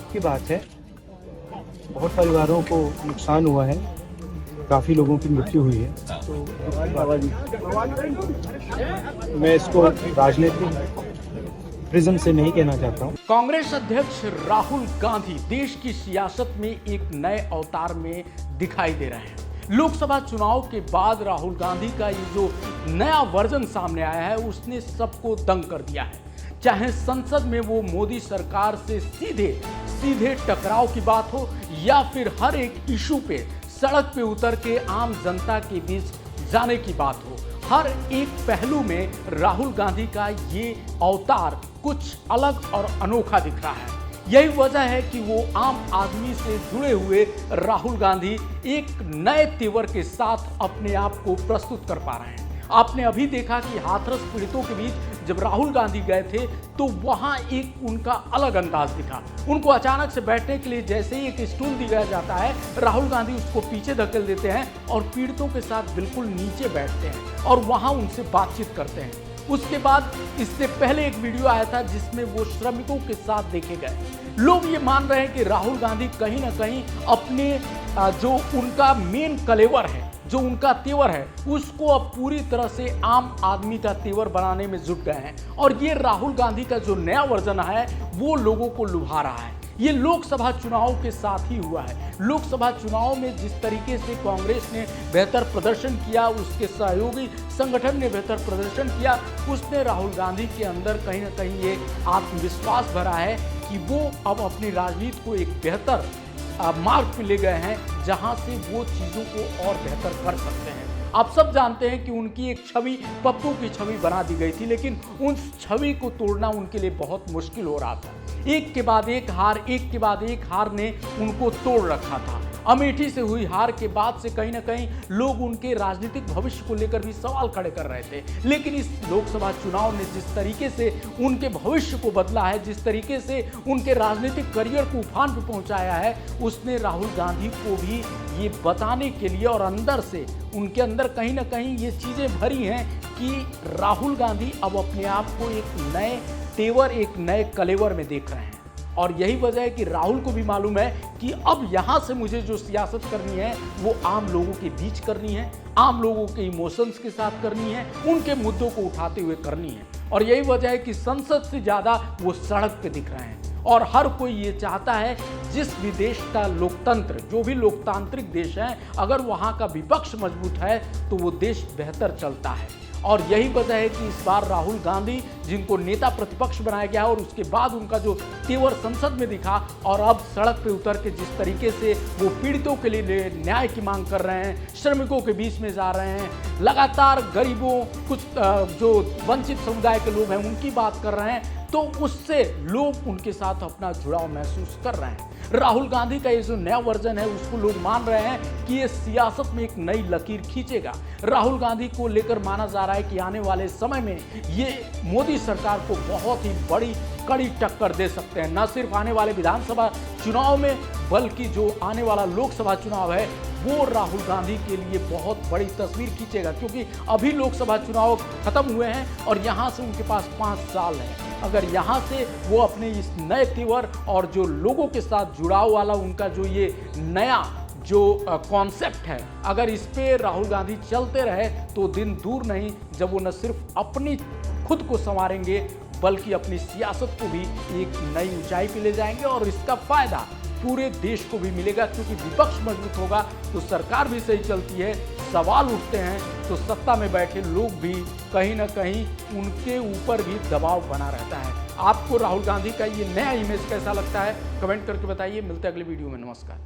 दुख की बात है। बहुत परिवारों को नुकसान हुआ है, काफ़ी लोगों की मृत्यु हुई है। तो मैं इसको राजनीतिक प्रिज्म से नहीं कहना चाहता हूँ। कांग्रेस अध्यक्ष राहुल गांधी देश की सियासत में एक नए अवतार में दिखाई दे रहे हैं। लोकसभा चुनाव के बाद राहुल गांधी का ये जो नया वर्जन सामने आया है उसने सबको दंग कर दिया है। चाहे संसद में वो मोदी सरकार से सीधे टकराव की बात हो या फिर हर एक इशू पे सड़क पे उतर के आम जनता के बीच जाने की बात हो, हर एक पहलू में राहुल गांधी का ये अवतार कुछ अलग और अनोखा दिख रहा है। यही वजह है कि वो आम आदमी से जुड़े हुए राहुल गांधी एक नए तेवर के साथ अपने आप को प्रस्तुत कर पा रहे हैं। आपने अभी देखा कि हाथरस पीड़ितों के बीच जब राहुल गांधी गए थे तो वहां एक उनका अलग अंदाज दिखा। उनको अचानक से बैठने के लिए जैसे ही एक स्टूल दिया जाता है, राहुल गांधी उसको पीछे धकेल देते हैं और पीड़ितों के साथ बिल्कुल नीचे बैठते हैं और वहां उनसे बातचीत करते हैं। उसके बाद इससे पहले एक वीडियो आया था जिसमें वो श्रमिकों के साथ देखे गए। लोग ये मान रहे हैं कि राहुल गांधी कहीं ना कहीं अपने जो उनका मेन कलेवर है, जो उनका तेवर है, उसको अब पूरी तरह से आम आदमी का तेवर बनाने में जुट गए हैं। और ये राहुल गांधी का जो नया वर्जन है वो लोगों को लुभा रहा है। ये लोकसभा चुनाव के साथ ही हुआ है। लोकसभा चुनाव में जिस तरीके से कांग्रेस ने बेहतर प्रदर्शन किया, उसके सहयोगी संगठन ने बेहतर प्रदर्शन किया, उसने राहुल गांधी के अंदर कहीं ना कहीं ये आत्मविश्वास भरा है कि वो अब अपनी राजनीति को एक बेहतर मार्ग पे ले गए हैं जहां से वो चीज़ों को और बेहतर कर सकते हैं। आप सब जानते हैं कि उनकी एक छवि, पप्पू की छवि बना दी गई थी, लेकिन उस छवि को तोड़ना उनके लिए बहुत मुश्किल हो रहा था। एक के बाद एक हार ने उनको तोड़ रखा था। अमेठी से हुई हार के बाद से कहीं ना कहीं लोग उनके राजनीतिक भविष्य को लेकर भी सवाल खड़े कर रहे थे। लेकिन इस लोकसभा चुनाव ने जिस तरीके से उनके भविष्य को बदला है, जिस तरीके से उनके राजनीतिक करियर को उफान पर पहुंचाया है, उसने राहुल गांधी को भी ये बताने के लिए और अंदर से उनके अंदर कहीं ना कहीं ये चीज़ें भरी हैं कि राहुल गांधी अब अपने आप को एक नए तेवर, एक नए कलेवर में देख रहे हैं। और यही वजह है कि राहुल को भी मालूम है कि अब यहाँ से मुझे जो सियासत करनी है वो आम लोगों के बीच करनी है, आम लोगों के इमोशंस के साथ करनी है, उनके मुद्दों को उठाते हुए करनी है। और यही वजह है कि संसद से ज़्यादा वो सड़क पे दिख रहे हैं। और हर कोई ये चाहता है जिस भी देश का लोकतंत्र, जो भी लोकतांत्रिक देश है, अगर वहाँ का विपक्ष मजबूत है तो वो देश बेहतर चलता है। और यही वजह है कि इस बार राहुल गांधी, जिनको नेता प्रतिपक्ष बनाया गया और उसके बाद उनका जो तेवर संसद में दिखा और अब सड़क पे उतर के जिस तरीके से वो पीड़ितों के लिए न्याय की मांग कर रहे हैं, श्रमिकों के बीच में जा रहे हैं, लगातार गरीबों, कुछ जो वंचित समुदाय के लोग हैं उनकी बात कर रहे हैं, तो उससे लोग उनके साथ अपना जुड़ाव महसूस कर रहे हैं। राहुल गांधी का ये जो नया वर्जन है उसको लोग मान रहे हैं कि ये सियासत में एक नई लकीर खींचेगा। राहुल गांधी को लेकर माना जा रहा है कि आने वाले समय में ये मोदी सरकार को बहुत ही बड़ी कड़ी टक्कर दे सकते हैं। न सिर्फ आने वाले विधानसभा चुनाव में बल्कि जो आने वाला लोकसभा चुनाव है वो राहुल गांधी के लिए बहुत बड़ी तस्वीर खींचेगा, क्योंकि अभी लोकसभा चुनाव खत्म हुए हैं और यहाँ से उनके पास 5 साल है। अगर यहाँ से वो अपने इस नए तेवर और जो लोगों के साथ जुड़ाव वाला उनका जो ये नया जो कॉन्सेप्ट है, अगर इस पे राहुल गांधी चलते रहे तो दिन दूर नहीं जब वो न सिर्फ अपनी खुद को संवारेंगे बल्कि अपनी सियासत को भी एक नई ऊंचाई पे ले जाएंगे। और इसका फायदा पूरे देश को भी मिलेगा, क्योंकि विपक्ष मजबूत होगा तो सरकार भी सही चलती है, सवाल उठते हैं तो सत्ता में बैठे लोग भी कहीं ना कहीं उनके ऊपर भी दबाव बना रहता है। आपको राहुल गांधी का ये नया इमेज कैसा लगता है, कमेंट करके बताइए। मिलते हैं अगले वीडियो में। नमस्कार।